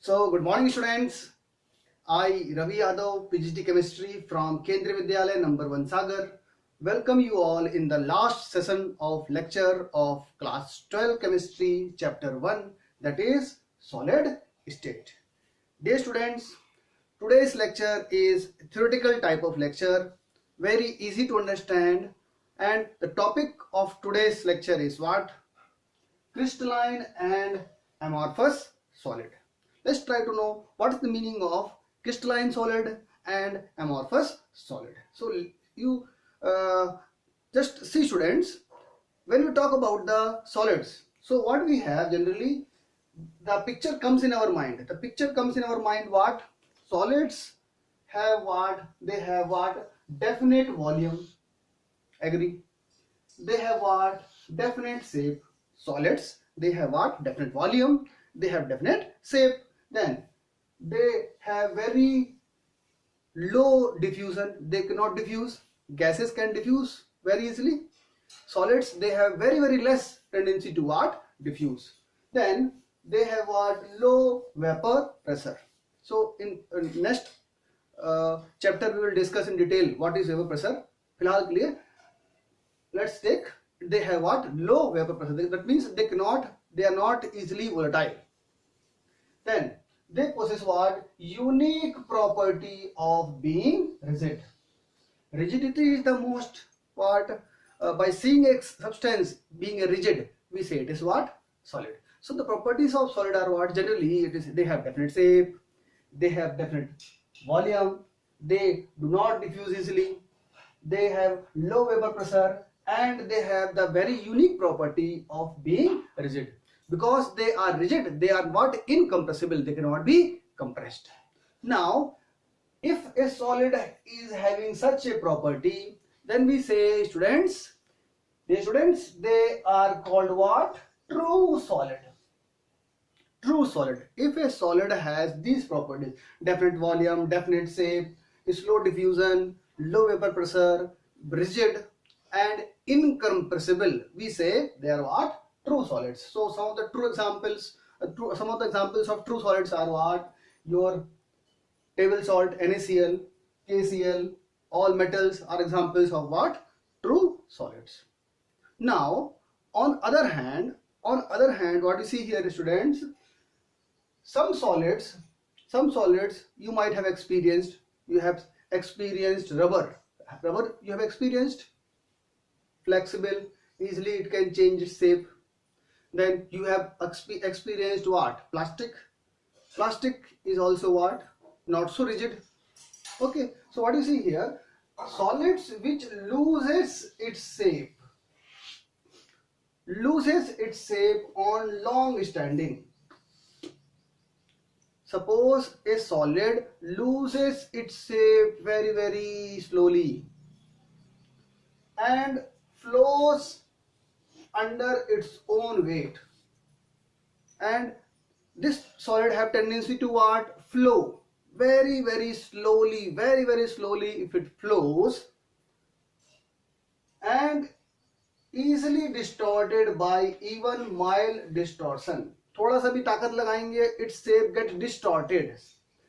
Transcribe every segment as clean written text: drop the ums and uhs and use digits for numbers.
So, good morning, students. I, Ravi Yadav, PGT Chemistry from Kendriya Vidyalaya number 1 Sagar, welcome you all in the last session of lecture of class 12 chemistry chapter 1, that is solid state. Dear students, today's lecture is theoretical type of lecture, very easy to understand, and the topic of today's lecture is what? Crystalline and amorphous solid. Let's try to know what is the meaning of crystalline solid and amorphous solid. So you just see, students, when we talk about the solids, so what we have generally, the picture comes in our mind. The picture comes in our mind what? Solids have what? They have what? Definite volume. Agree? They have what? Definite shape. Solids, they have what? Definite volume. They have definite shape. Then they have very low diffusion. They cannot diffuse. Gases can diffuse very easily. Solids, they have very less tendency to what? Diffuse. Then they have what? Low vapor pressure. So in next chapter we will discuss in detail what is vapor pressure. Filhal के लिए let's take, they have what? Low vapor pressure. That means they are not easily volatile. Then they possess what? Unique property of being rigid. Rigidity is the most what? By seeing a substance being a rigid, we say it is what? Solid. So the properties of solid are what? Generally it is, they have definite shape, they have definite volume, they do not diffuse easily, they have low vapor pressure, and they have the very unique property of being rigid. Because they are rigid, they are not incompressible, they cannot be compressed. Now, if a solid is having such a property, then we say, students, they are called what? True solid. True solid. If a solid has these properties, definite volume, definite shape, slow diffusion, low vapor pressure, rigid, and incompressible, we say they are what? True solids. So some of the examples of true solids are what? Your table salt, NaCl, KCl, all metals are examples of what? True solids. Now, on other hand, what you see here, students, some solids you might have experienced. You have experienced rubber. You have experienced flexible, easily it can change its shape. Then you have experienced what? Plastic is also what? Not so rigid. Okay, so what you see here, solids which loses its shape on long standing. Suppose a solid loses its shape very slowly and flows under its own weight, and this solid have tendency to what? Flow very slowly, very slowly. If it flows and easily distorted by even mild distortion, थोड़ा सा भी ताकत लगाएंगे, its shape get distorted,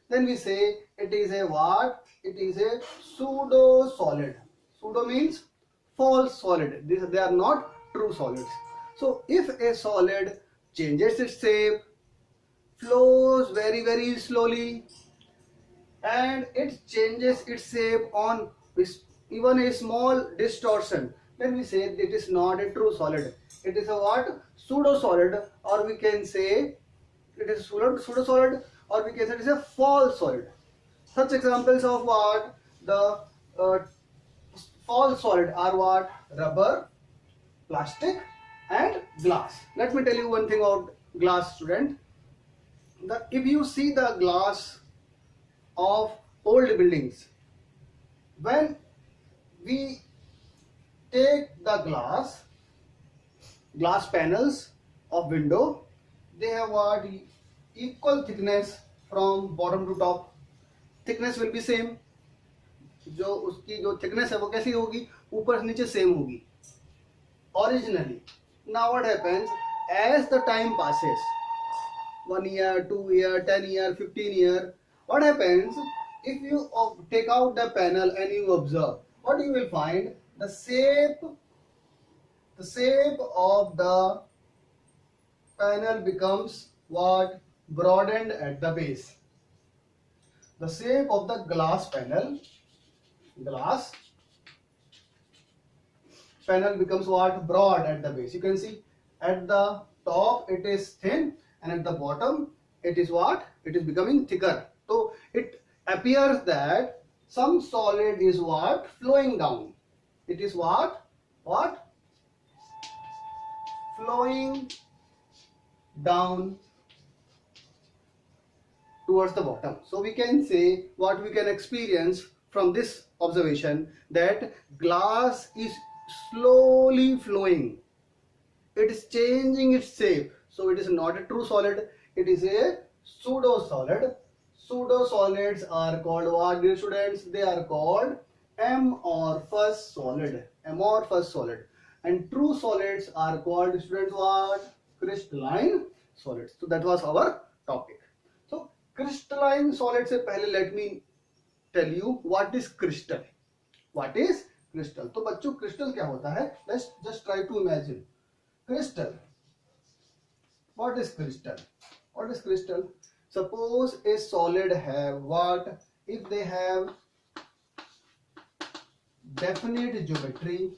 then we say it is a what? It is a pseudo solid. Pseudo means false solid. They are not true solids. So if a solid changes its shape, flows very slowly, and it changes its shape on even a small distortion, then we say it is not a true solid. It is a what? Pseudo solid, or we can say it is pseudo solid, or we can say it is a false solid. Such examples of what? The false solid are what? Rubber, plastic, and glass. Let me tell you one thing about glass, student. If you see the glass of old buildings, when we take the glass panels of window, they have what? Equal thickness from bottom to top. Thickness will be same. जो उसकी जो thickness है वो कैसी होगी? ऊपर से नीचे same होगी originally. Now what happens? As the time passes, 1 year, 2 year, 10 year, 15 year. What happens if you take out the panel and you observe? What you will find? The shape of the panel becomes what? Broadened at the base. The shape of the glass panel becomes what? Broad at the base. You can see at the top it is thin, and at the bottom it is what? It is becoming thicker. So it appears that some solid is what? Flowing down. It is what? Flowing down towards the bottom. So we can say what we can experience from this observation, that glass is slowly flowing. It is changing its shape. So it is not a true solid, it is a pseudo solid. Pseudo solids are called what, dear students? They are called amorphous solid. And true solids are called, students, what? Crystalline solids. So that was our topic. So crystalline solids से पहले let me tell you what is crystal. What is crystal? तो बच्चों crystal क्या होता है? Let's just try to imagine. Crystal. What is crystal? Suppose a solid have what? If they have definite geometry.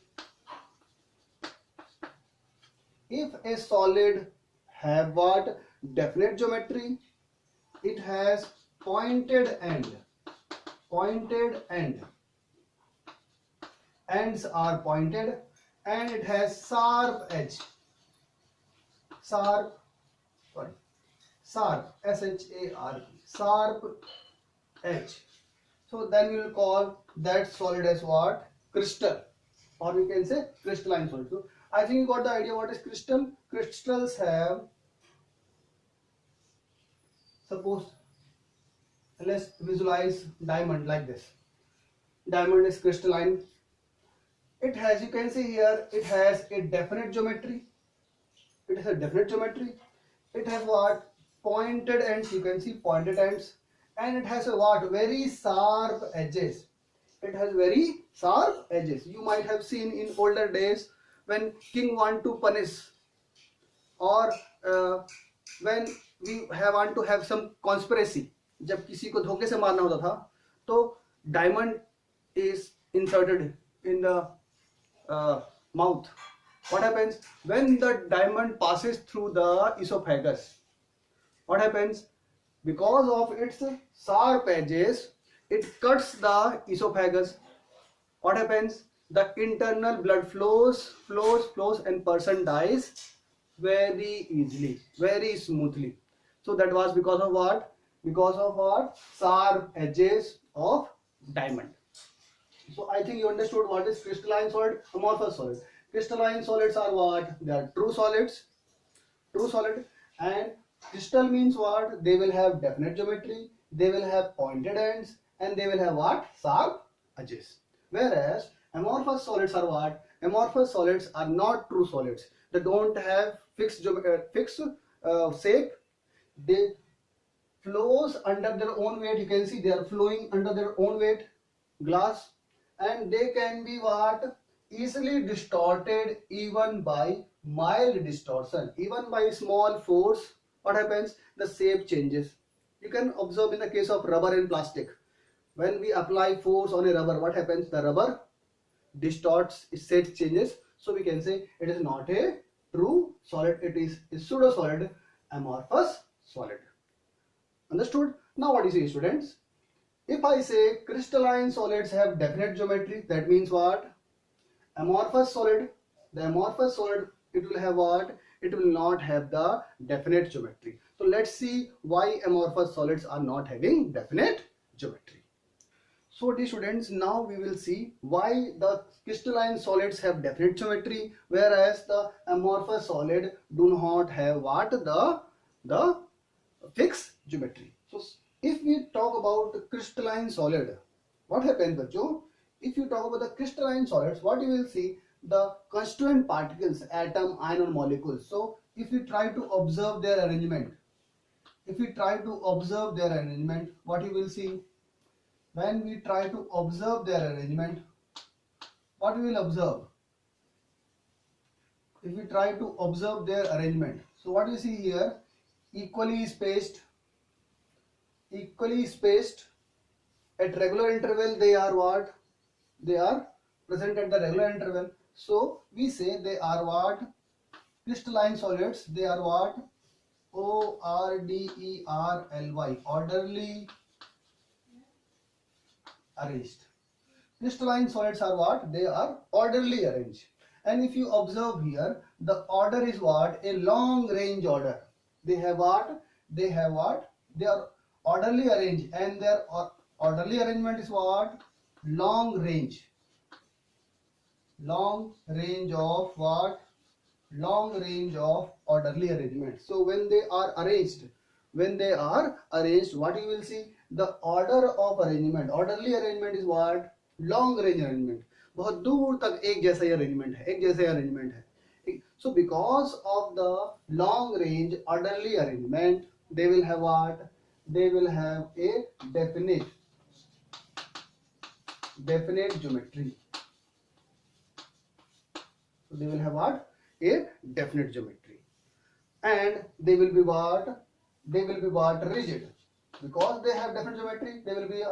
If a solid have what? Definite geometry. It has pointed end. Ends are pointed, and it has sharp edge. Sharp, S-H-A-R-P. Sharp edge. So then we will call that solid as what? Crystal. Or we can say crystalline solid. So I think you got the idea what is crystal. Crystals have, suppose, let's visualize diamond like this. Diamond is crystalline. It has, you can see here, it has a definite geometry. It has a definite geometry. It has what? Pointed ends. You can see pointed ends. And it has a what? Very sharp edges. It has very sharp edges. You might have seen in older days when king want to punish, or when we want to have some conspiracy. जब किसी को धोखे से मारना होता था, तो diamond is inserted in the mouth. What happens when the diamond passes through the esophagus? What happens? Because of its sharp edges, it cuts the esophagus. What happens? The internal blood flows, and person dies very easily, very smoothly. So that was because of what? Because of what? Sharp edges of diamond. So I think you understood what is crystalline solid, amorphous solid. Crystalline solids are what? They are true solids. And crystal means what? They will have definite geometry, they will have pointed ends, and they will have what? Sharp edges. Whereas amorphous solids are what? Amorphous solids are not true solids. They don't have fixed shape. They flows under their own weight. You can see they are flowing under their own weight, glass, and they can be what? Easily distorted even by mild distortion, even by small force. What happens? The shape changes. You can observe in the case of rubber and plastic. When we apply force on a rubber, what happens? The rubber distorts, its shape changes. So we can say it is not a true solid, it is a pseudo solid, amorphous solid. Understood? Now what do you say, students? If I say crystalline solids have definite geometry, that means what? Amorphous solid, the amorphous solid, it will have what? It will not have the definite geometry. So let's see why amorphous solids are not having definite geometry. So dear students, now we will see why the crystalline solids have definite geometry, whereas the amorphous solid do not have what? The fixed geometry. So if we talk about crystalline solid, what happens, bachcho? If you talk about the crystalline solids, what you will see? The constituent particles, atom, ion, or molecules. So if you try to observe their arrangement, if we try to observe their arrangement, what you will see? When we try to observe their arrangement, what we will observe? If we try to observe their arrangement, so what you see here, equally spaced at regular interval, they are what? They are present at the regular interval. So we say they are what? Crystalline solids. They are what? ORDERLY, orderly arranged. Crystalline solids are what? They are orderly arranged. And if you observe here, the order is what? A long range order. They have what? They have what? They are orderly arranged, and their orderly arrangement is what? Long range. Long range of what? Long range of orderly arrangement. So when they are arranged, what you will see? The order of arrangement, orderly arrangement is what? Long range arrangement. बहुत दूर तक एक जैसा ही arrangement है, एक जैसा ही arrangement है. So because of the long range orderly arrangement, they will have what? They will have a definite geometry. So they will have what? A definite geometry. And they will be what? They will be what? Rigid. Because they have definite geometry, they will be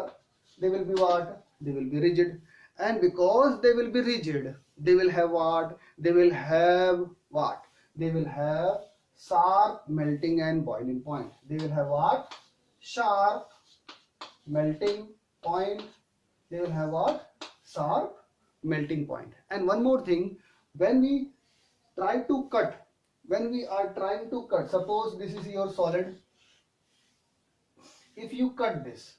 what? They will be rigid. And because they will be rigid, they will have what? They will have what? They will have sharp melting and boiling point. They will have what? Sharp melting point. They will have what? Sharp melting point. And one more thing, when we try to cut, when we are trying to cut, suppose this is your solid. If you cut this,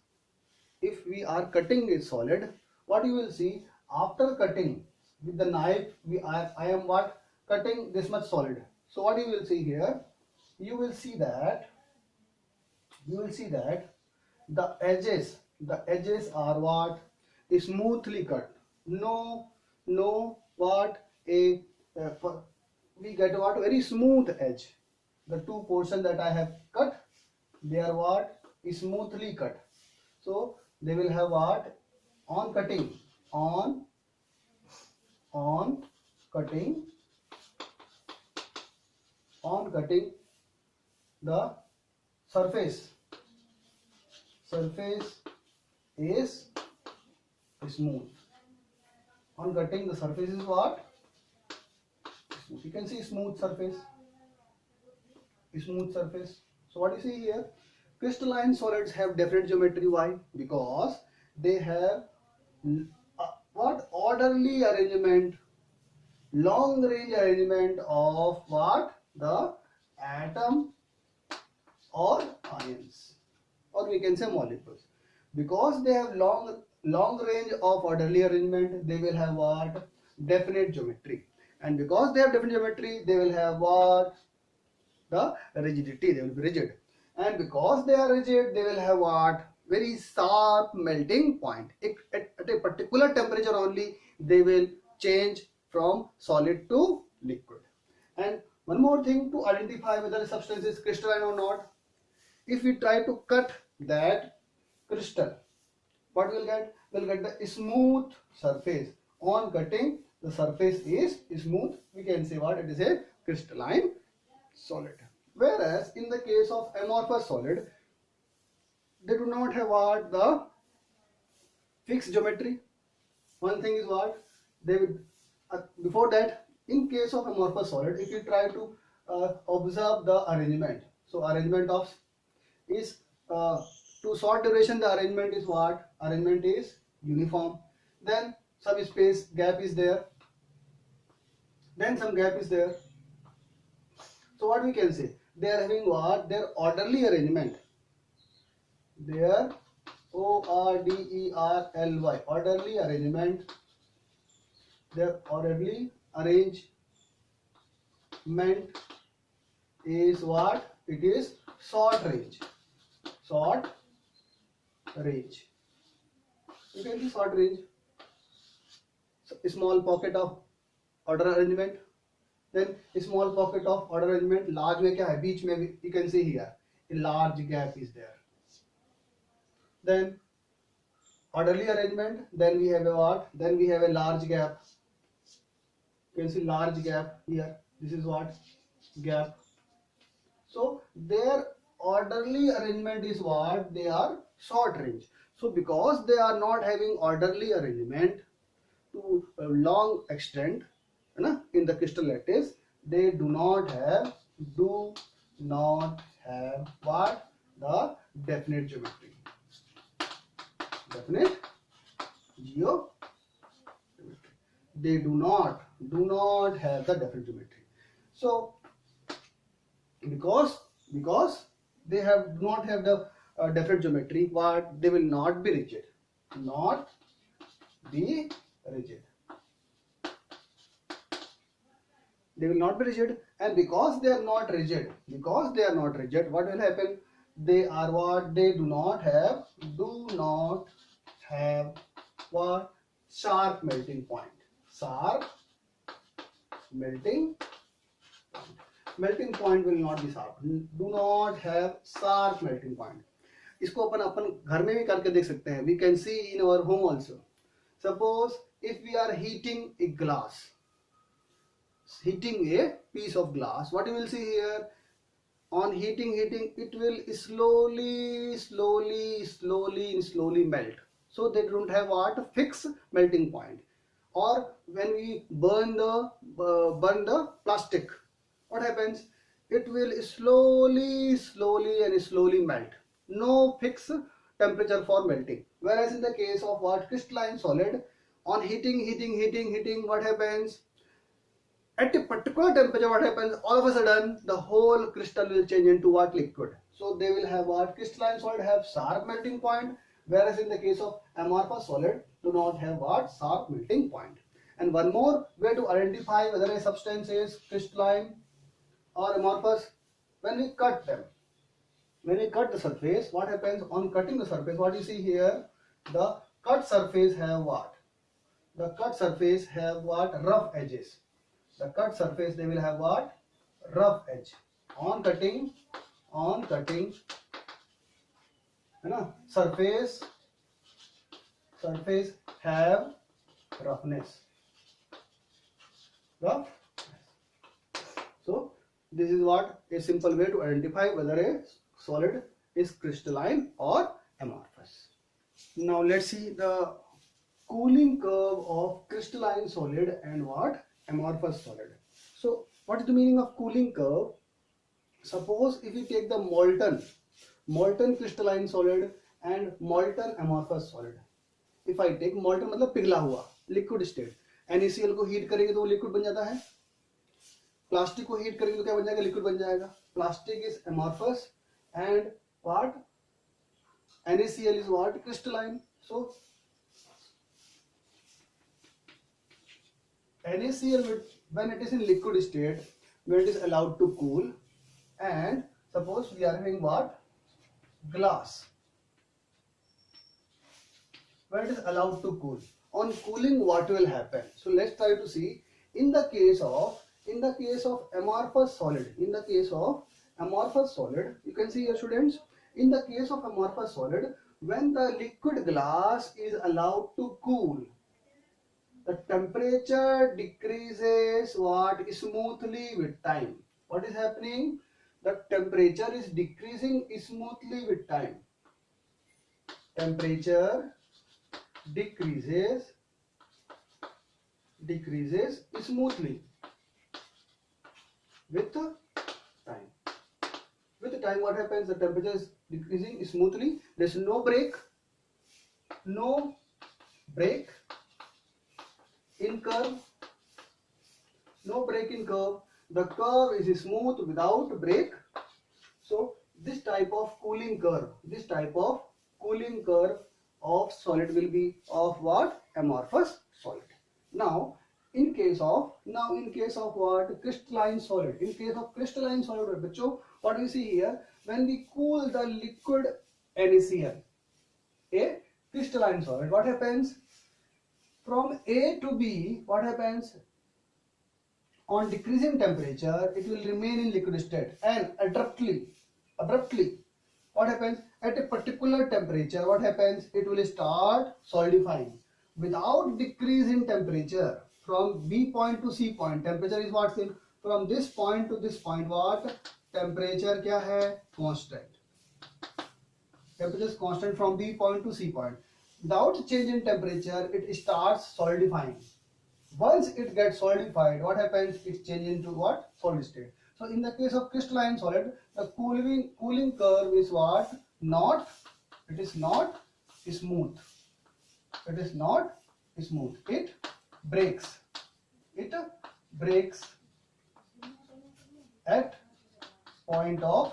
if we are cutting a solid, what you will see, after cutting with the knife, I am what? Cutting this much solid. So what you will see here, you will see that the edges are what? Smoothly cut. No what? We get what? Very smooth edge. The two portions that I have cut, they are what? Smoothly cut. So they will have what? On cutting, the surface is smooth. On cutting, the surface is what? Smooth. You can see smooth surface. So what you see here, crystalline solids have definite geometry. Why? Because they have what? Orderly arrangement, long range arrangement of what? The atom or ions, or we can say molecules. Because they have long range of orderly arrangement, they will have what? Definite geometry. And because they have definite geometry, they will have what? The rigidity. They will be rigid. And because they are rigid, they will have what? Very sharp melting point. At a particular temperature only, they will change from solid to liquid. And one more thing to identify whether a substance is crystalline or not. If we try to cut that crystal, what we'll get? We'll get the smooth surface. On cutting, the surface is smooth. We can say what? It is a crystalline solid. Whereas in the case of amorphous solid, they do not have what? The fixed geometry. One thing is what? They would, before that, in case of amorphous solid, if you try to observe the arrangement, so arrangement of is to short duration, the arrangement is what? Arrangement is uniform. Then some space gap is there. Then some gap is there. So what we can say? They are having what? Their orderly arrangement. Their ORDERLY, orderly arrangement. Their orderly arrangement is what? It is short range. Short range. You can see short range. So, a small pocket of order arrangement. Then a small pocket of order arrangement. Large में क्या है? बीच में you can see here a large gap is there. Then orderly arrangement, then we have a what? Then we have a large gap. You can see large gap here. This is what? Gap. So their orderly arrangement is what? They are short range. So because they are not having orderly arrangement to a long extent in the crystal lattice, they do not have what? The definite geometry. Definite geometry. They do not have the definite geometry. So because they do not have the definite geometry, what? They will not be rigid. Not be rigid. They will not be rigid, and because they are not rigid, what will happen? They are what? They do not have what? Sharp melting point. Sharp melting point will not be sharp. Do not have sharp melting point. इसको अपन घर में भी करके देख सकते हैं. We can see in our home also. Suppose if we are heating a piece of glass, what you will see here? On heating, it will slowly melt. So they don't have what? Fixed melting point. Or when we burn the plastic, what happens? It will slowly melt. No fixed temperature for melting. Whereas in the case of what? Crystalline solid, on heating, what happens? At a particular temperature, what happens? All of a sudden, the whole crystal will change into what? Liquid. So they will have what? Crystalline solid have sharp melting point, whereas in the case of amorphous solid, do not have what? Sharp melting point. And one more way to identify whether a substance is crystalline or amorphous, when we cut them. When we cut the surface, what happens? On cutting the surface, what you see here? The cut surface have what? The cut surface have what? Rough edges. The cut surface, they will have what? Rough edge. On cutting, surface have roughness. So this is what a simple way to identify whether a solid is crystalline or amorphous. Now let's see the cooling curve of crystalline solid and what? Amorphous solid. So what is the meaning of cooling curve? Suppose if you take the molten crystalline solid and molten amorphous solid. If I take molten मतलब पिघला हुआ liquid state, NaCl को heat करेंगे तो वो liquid बन जाता है. प्लास्टिक को हीट करेंगे तो क्या बन जाएगा? लिक्विड बन जाएगा. Plastic is amorphous and what? NaCl is what? Crystalline. So NaCl, when it is in liquid state, when it is allowed to cool, and suppose we are having what? Glass. When it is allowed to cool. On cooling, what will happen? So let's try to see. In the case of amorphous solid, you can see here, students. In the case of amorphous solid, when the liquid glass is allowed to cool, the temperature decreases what? Smoothly with time. What is happening? The temperature is decreasing smoothly with time. Temperature decreases smoothly with time. With time, what happens? The temperature is decreasing smoothly. There is no break in curve. No break in curve. The curve is smooth without break. So this type of cooling curve of solid will be of what? Amorphous solid. Now in case of what? Crystalline solid. In case of crystalline solid, bachcho, what we see here, when we cool the liquid NaCl, a crystalline solid, what happens? From A to B, what happens? On decreasing temperature, it will remain in liquid state, and abruptly abruptly. What happens? At a particular temperature, what happens? It will start solidifying without decrease in temperature. From B point to C point, temperature is what thing? From this point to this point, what? Temperature क्या है? Constant. Temperature is constant from B point to C point. Without change in temperature, it starts solidifying. Once it gets solidified, what happens? It changes into what? Solid state. So in the case of crystalline solid, the cooling curve is what? It is not smooth. It is not smooth. It breaks. It breaks at point of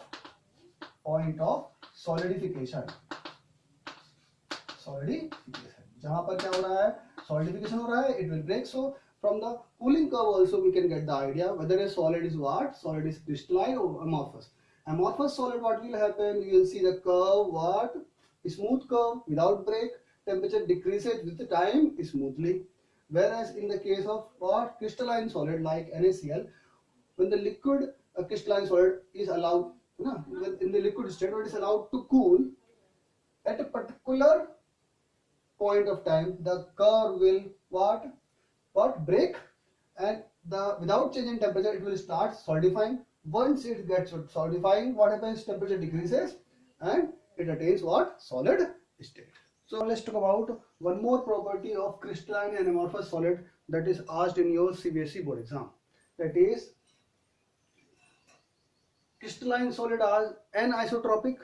solidification. जहां पर क्या हो रहा है? Solidification हो रहा है. It will break. So from the cooling curve also we can get the idea whether a solid is what? Solid is crystalline or amorphous. Amorphous solid, what will happen? You will see the curve what? Smooth curve without break. Temperature decreases with the time smoothly. Whereas in the case of what? Crystalline solid like NaCl, when the liquid crystalline solid is allowed, in the liquid state, it is allowed to cool at a particular point of time, the curve will what break, and without changing temperature it will start solidifying. Once it gets solidifying, what happens? Temperature decreases and it attains what? Solid state. So let's talk about one more property of crystalline and amorphous solid that is asked in your CBSE board exam. That is, crystalline solid are anisotropic,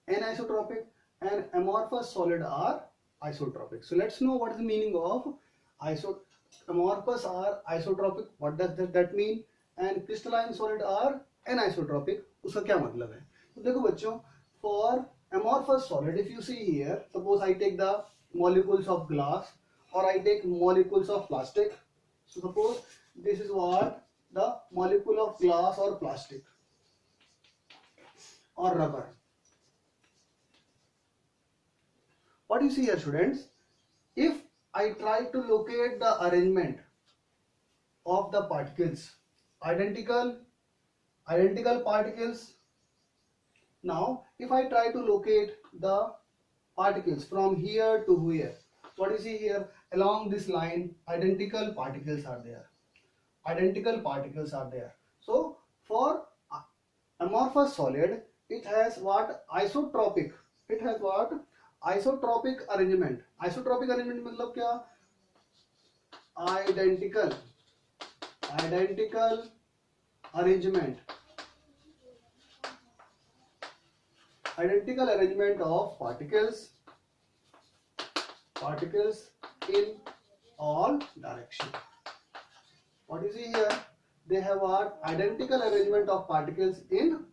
and amorphous solid are isotropic. So let's know what is the meaning of amorphous are isotropic. What does that mean? And crystalline solid are anisotropic. उसका क्या मतलब है? तो देखो बच्चों, for amorphous solid, if you see here, suppose I take the molecules of glass or I take molecules of plastic. So suppose this is what the molecule of glass or plastic or rubber. What you see here, students, if I try to locate the arrangement of the particles, identical particles. Now if I try to locate the particles from here to here, what you see here, along this line identical particles are there. So for amorphous solid, it has what? Isotropic. It has what? Isotropic arrangement. Isotropic arrangement मतलब क्या? Identical arrangement. Identical arrangement of particles in all directions. What you see here? They have what? Identical arrangement of particles in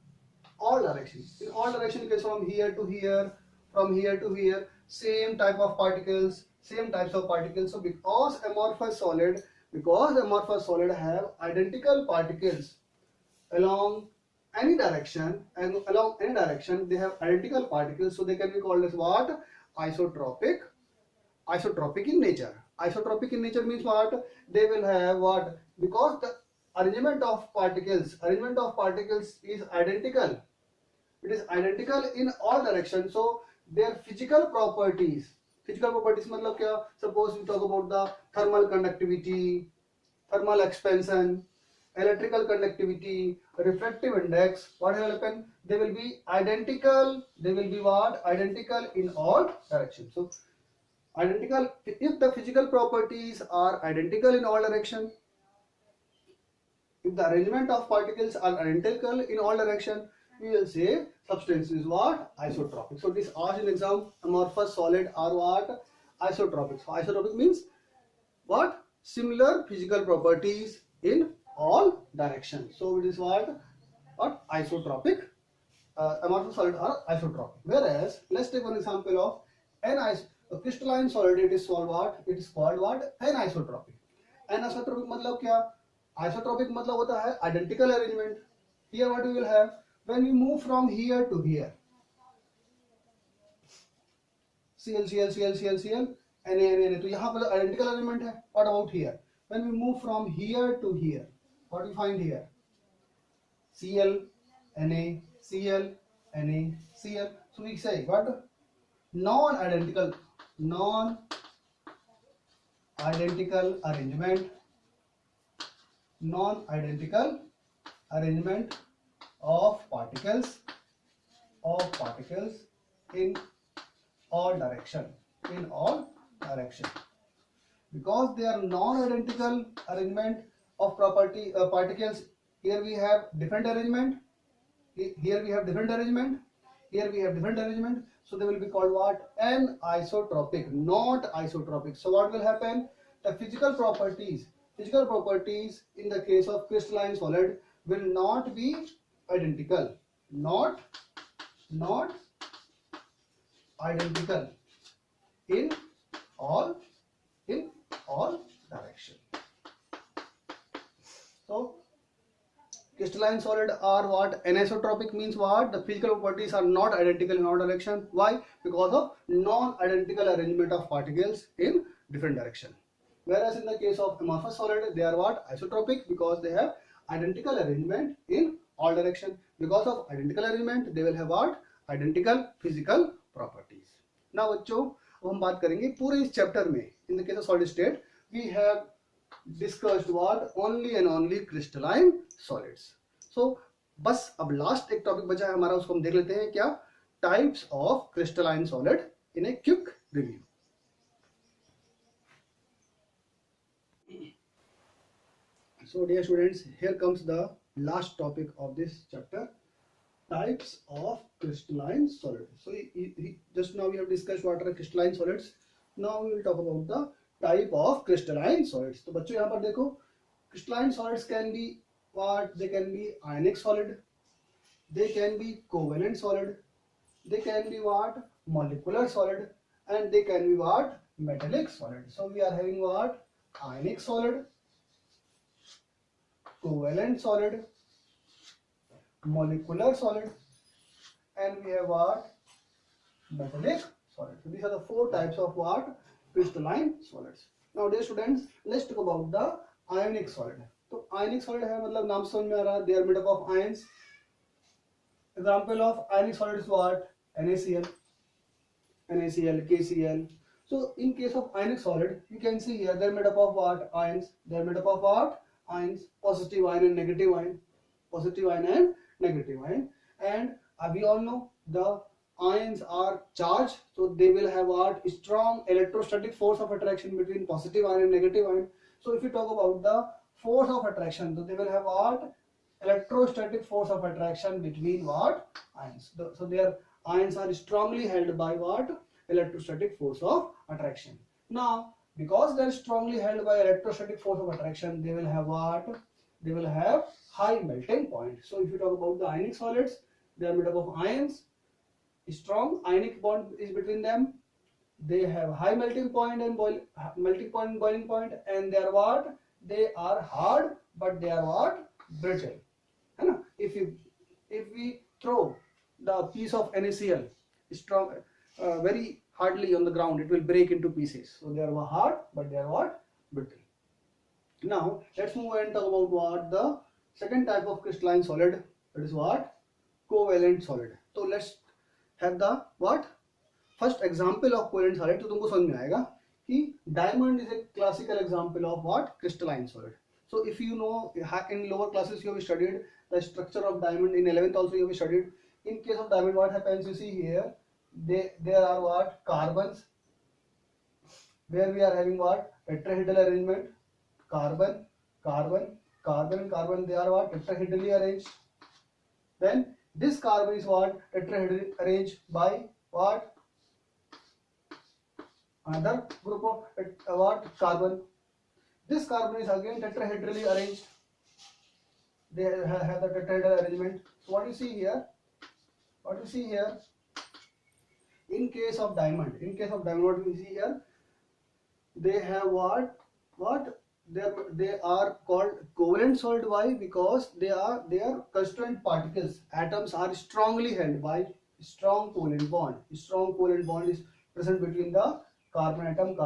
all directions. In all directions, it is from here to here, from here to here, same type of particles, same types of particles. So because amorphous solid have identical particles along any direction, and along any direction they have identical particles, so they can be called as what? Isotropic in nature. Isotropic in nature means what? They will have what? Because the arrangement of particles is identical. It is identical in all directions. So their physical properties मतलब क्या? Suppose we talk about the thermal conductivity, thermal expansion, electrical conductivity, refractive index. What will happen? They will be identical. They will be what? Identical in all directions. So identical, if the physical properties are identical in all directions, if the arrangement of particles are identical in all directions, we will say substance is what? Isotropic. So this asked in exam, amorphous solid are what? Isotropic. So isotropic means what? Similar physical properties in all directions. So it is what isotropic. Amorphous solid are isotropic. Whereas let's take one example of a crystalline solid. It is called what? It is called what? Anisotropic. Anisotropic मतलब क्या? Isotropic मतलब होता है identical arrangement. Here what we will have? When we move from here to here, Cl, Na, तो यहाँ पर identical arrangement है. What about here? When we move from here to here, what do you find here? Cl, Na, Cl, NaCl. So we say what? Non-identical arrangement, non-identical arrangement of particles in all direction, because they are non-identical arrangement of particles. Here we have different arrangement, here we have different arrangement, here we have different arrangement. So they will be called what? Anisotropic, not isotropic. So what will happen? The physical properties in the case of crystalline solid will not be identical, not identical in all direction. So crystalline solid are what? Anisotropic means what? The physical properties are not identical in all direction. Why? Because of non-identical arrangement of particles in different direction. Whereas in the case of amorphous solid, they are what? Isotropic, because they have identical arrangement in all direction. Because of identical arrangement, they will have what? Identical physical properties. Now बच्चों, अब हम बात करेंगे पूरे इस chapter में. In the case of solid state, we have discussed what? Only and only crystalline solids. So बस अब लास्ट एक टॉपिक बचा है हमारा, उसको हम देख लेते हैं. क्या? Types of crystalline solid in a quick review. So dear students, here comes the last topic of this chapter, types of crystalline solid. So just now we have discussed what are crystalline solids. Now we will talk about the type of crystalline solids. तो बच्चों यहाँ पर देखो, crystalline solids can be what? They can be ionic solid, they can be covalent solid, they can be what? Molecular solid, and they can be what? Metallic solid. So we are having what? Ionic solid, covalent solid, molecular solid, and we have what? Metallic solid. So these are the four types of what? Crystalline solids. Now dear students, let's talk about the ionic solid. तो ionic solid है मतलब नाम समझ में आ रहा है, they are made up of ions. Example of ionic solid is what? NaCl, KCl. So in case of ionic solid, you can see here they are made up of what? Ions. They are made up of what? Ions, positive ion and negative ion, positive ion and negative ion. And we all know the ions are charged, so they will have what? Strong electrostatic force of attraction between positive ion and negative ion. So if you talk about the force of attraction, so they will have what? Electrostatic force of attraction between what? Ions. So their ions are strongly held by what? Electrostatic force of attraction. Now because they are strongly held by electrostatic force of attraction, they will have what? They will have high melting point. So if you talk about the ionic solids, they are made up of ions, strong ionic bond is between them, they have high melting point and boiling point, and they are what? They are hard, but they are what? Brittle. If we throw the piece of NaCl strong very hardly on the ground, it will break into pieces. So they are hard, but they are what? Brittle. Now let's move and talk about what? The second type of crystalline solid, that is what? Covalent solid. So let's have the what? First example of covalent solid. तो तुमको समझ में आएगा कि diamond is a classical example of what? Crystalline solid. So if you know, in lower classes you have studied the structure of diamond, in 11th also you have studied. In case of diamond, what happens? You see here, there are what? Carbons, where we are having what? Tetrahedral arrangement. Carbon, carbon, carbon and carbon, they are what? Tetrahedrally arranged. Then this carbon is what? Tetrahedrally arranged by what? Another group of what? Carbon. This carbon is again tetrahedrally arranged. They have the tetrahedral arrangement. So what you see here? What you see here? In case of diamond, what we see here? They have what? They are called covalent solid. Why? Because they are constituent particles. Atoms are strongly held by strong covalent bond. Strong covalent bond is present between the carbon atom.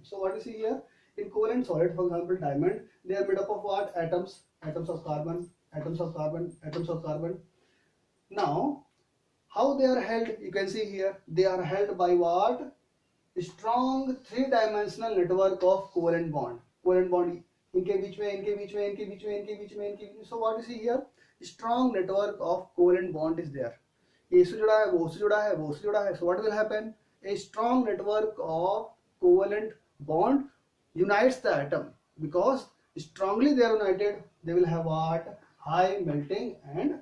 So what you see here? In covalent solid, for example, diamond, they are made up of what? Atoms of carbon. Now, how they are held? You can see here. They are held by what? Strong three-dimensional network of covalent bond. Covalent bond. इनके बीच में, इनके बीच में, इनके बीच में, इनके बीच में, इनके बीच में. So what you see here? Strong network of covalent bond is there. ये इससे जुड़ा है, वो उससे जुड़ा है, वो उससे जुड़ा है. So what will happen? A strong network of covalent bond unites the atom, because strongly they are united. They will have what? High melting and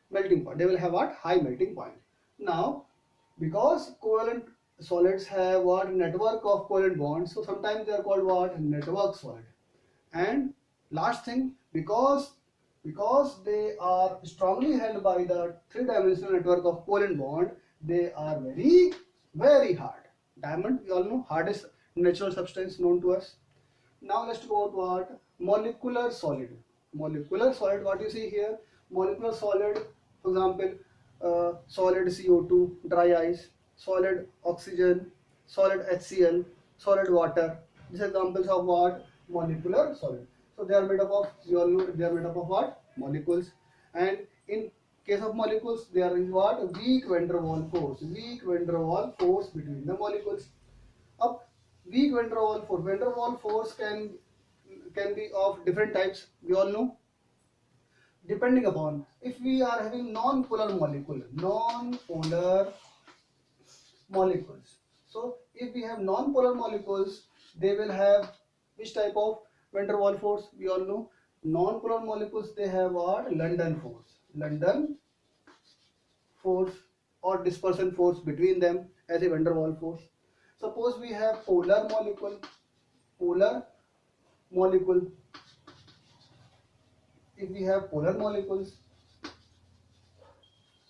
melting point. They will have what? High melting point. Now, because covalent solids have what? Network of covalent bonds. So sometimes they are called what? Network solid. And last thing, because they are strongly held by the three-dimensional network of covalent bond, they are very, very hard. Diamond, we all know, hardest natural substance known to us. Now let's talk about what? Molecular solid. Molecular solid, what you see here? Molecular solid, for example, solid CO2, dry ice, solid oxygen, solid HCl, solid water. These are examples of what? Molecular solid. So they are made up of, you all know, they are made up of what? Molecules. And in case of molecules, there is what? Weak van der Waals force. Weak van der Waals force between the molecules. Up weak van der Waals force can be of different types. We all know. Depending upon if we are having non-polar molecules. So if we have non-polar molecules, they will have which type of van der Waals force? We all know. Non-polar molecules, they have what? London force or dispersion force between them as a van der Waals force. Suppose we have polar molecule. If we have polar molecules,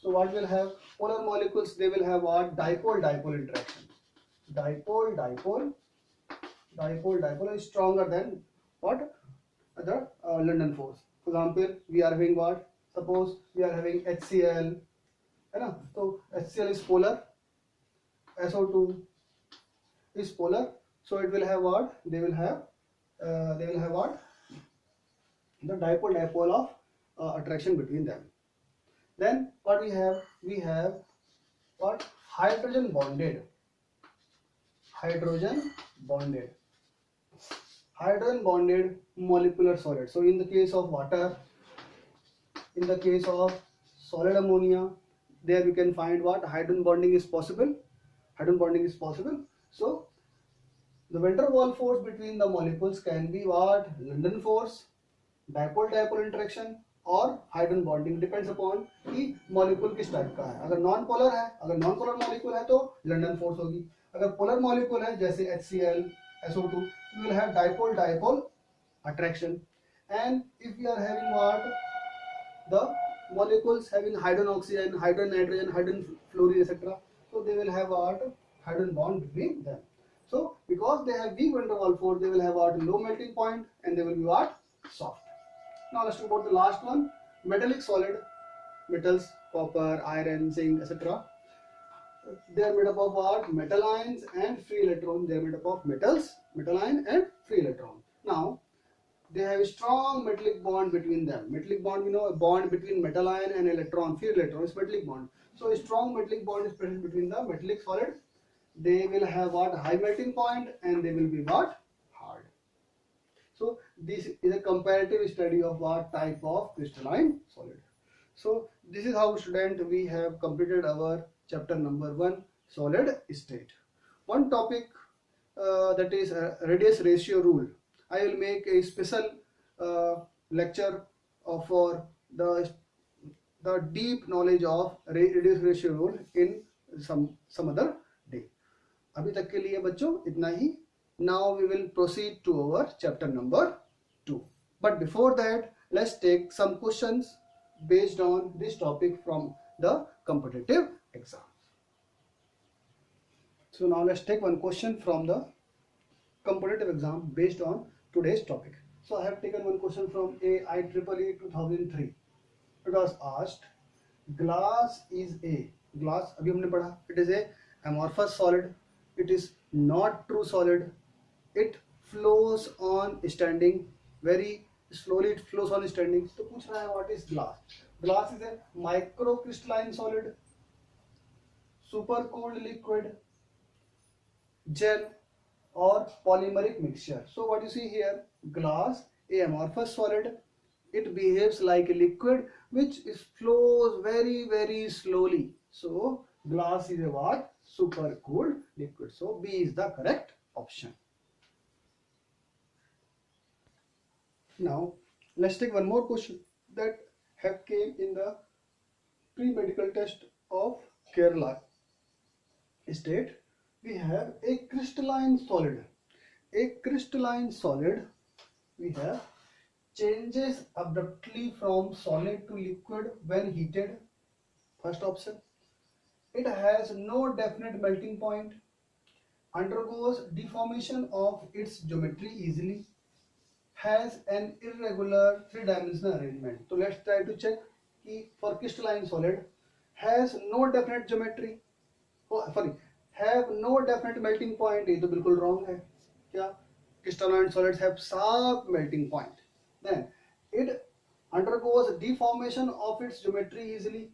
so what will have? Polar molecules, they will have what? Dipole-dipole interaction. Dipole is stronger than what? The London force. For example, we are having what? Suppose we are having HCl, so HCl is polar, SO2 is polar, so it will have what? They will have what? The dipole of attraction between them. Then what we have? We have what? Hydrogen bonded molecular solid. So in the case of water, in the case of solid ammonia, there we can find what? Hydrogen bonding is possible. So the van der Waals force between the molecules can be what? London force, dipole-dipole interaction और hydrogen bonding. Depends upon कि molecule किस type का है. अगर non polar molecule है तो London force होगी. अगर पोलर मॉलिक्यूल है जैसे HCl, SO2, you will have dipole-dipole attraction. And if we are having what? The molecules having hydrogen oxygen, hydrogen nitrogen, hydrogen fluorine, etc. So they will have what? Hydrogen bond between them. So because they have weak van der Waals force, they will have what? Low melting point, and they will be what? Soft. Now let's talk about the last one, metallic solid. Metals, copper, iron, zinc, etc. They are made up of what? Metal ions and free electrons. They are made up of metals, metal ion and free electron. Now they have a strong metallic bond between them. Metallic bond, we know, a bond between metal ion and electron, free electron is metallic bond. So a strong metallic bond is present between the metallic solid. They will have what? High melting point, and they will be what? Hard. So this is a comparative study of what type of crystalline solid. So this is how, student, we have completed our chapter number 1, solid state. One topic that is radius ratio rule. I will make a special lecture for the deep knowledge of radius ratio rule in some other day. अभी तक के लिए बच्चों इतना ही. Now we will proceed to our chapter number 2. But before that, let's take some questions based on this topic from the competitive exam. So now let's take one question from the competitive exam based on today's topic. So I have taken one question from IEEE 2003. It was asked, glass is a, glass अभी हमने पढ़ा, it is a amorphous solid, it is not true solid, it flows on standing, very slowly it flows on standing. तो पूछ रहा है what is glass. Glass is a microcrystalline solid, super cooled liquid, gel, or polymeric mixture. So what you see here, glass, a amorphous solid, it behaves like a liquid which flows very slowly. So glass is a what? Super cooled liquid. So B is the correct option. Now let's take one more question that have came in the pre-medical test of Kerala state. We have a crystalline solid. A crystalline solid we have changes abruptly from solid to liquid when heated. First option. It has no definite melting point, undergoes deformation of its geometry easily, has an irregular three-dimensional arrangement. So let's try to check कि for crystalline solid has no definite geometry. Oh, sorry, have no definite melting point. ये तो बिल्कुल wrong है. क्या? Crystalline solids have sharp melting point. Then it undergoes deformation of its geometry easily.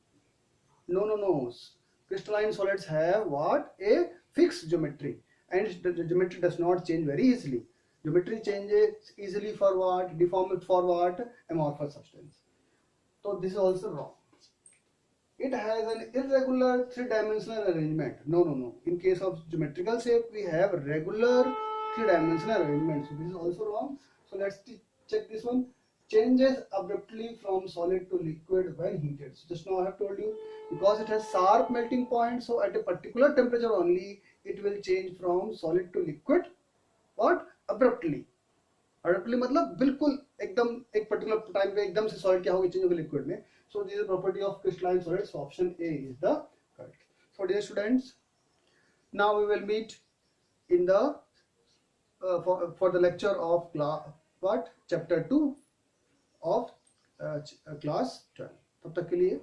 No. Crystalline solids have what? A fixed geometry, and the geometry does not change very easily. Geometry changes easily for what? Deformed for what? Amorphous substance. So this is also wrong. It has an irregular three-dimensional arrangement. No. In case of geometrical shape, we have regular three-dimensional arrangement. So this is also wrong. So let's check this one. Changes abruptly from solid to liquid when heated. So just now I have told you, because it has sharp melting point, so at a particular temperature only it will change from solid to liquid. What? Abruptly. Abruptly मतलब बिल्कुल एकदम एक particular time पे एकदम से solid क्या होगा, change होगा लिक्विड में. So this is the property of crystalline solids. So option A is the correct. So dear students, now we will meet in the for the lecture of chapter 2 of class 12. तब तक के लिए